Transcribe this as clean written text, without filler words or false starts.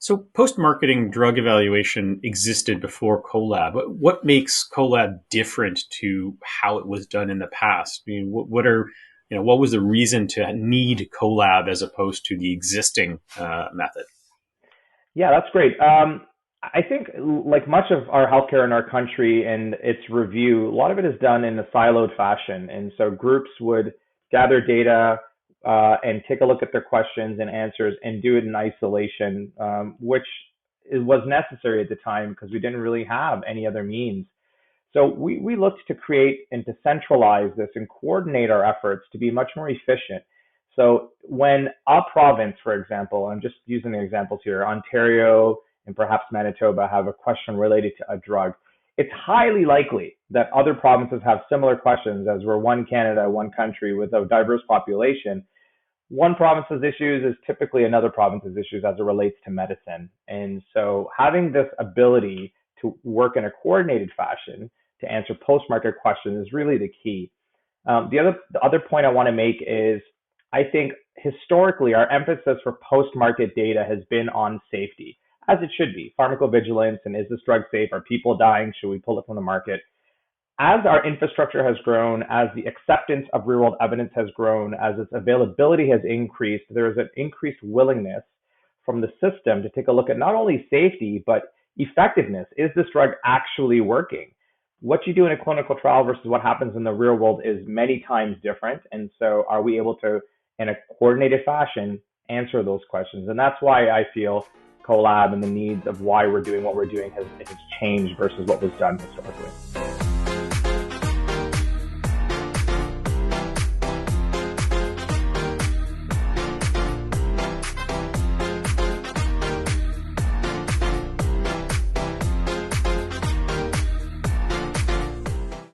So post-marketing drug evaluation existed before CoLab. What makes CoLab different to how it was done in the past? I mean, what was the reason to need CoLab as opposed to the existing method? Yeah, that's great. I think like much of our healthcare in our country and its review, a lot of it is done in a siloed fashion. And so groups would gather data and take a look at their questions and answers and do it in isolation, which was necessary at the time because we didn't really have any other means. So we looked to create and to centralize this and coordinate our efforts to be much more efficient. So when a province, for example, I'm just using the examples here, Ontario and perhaps Manitoba have a question related to a drug, it's highly likely that other provinces have similar questions as we're one Canada, one country with a diverse population. One province's issues is typically another province's issues as it relates to medicine. And so having this ability to work in a coordinated fashion to answer post-market questions is really the key. The other point I want to make is I think historically our emphasis for post-market data has been on safety, as it should be. Pharmacovigilance and is this drug safe? Are people dying? Should we pull it from the market? As our infrastructure has grown, as the acceptance of real world evidence has grown, as its availability has increased, there is an increased willingness from the system to take a look at not only safety, but effectiveness. Is this drug actually working? What you do in a clinical trial versus what happens in the real world is many times different. And so, are we able to, in a coordinated fashion, answer those questions? And that's why I feel CoLab and the needs of why we're doing what we're doing has changed versus what was done historically.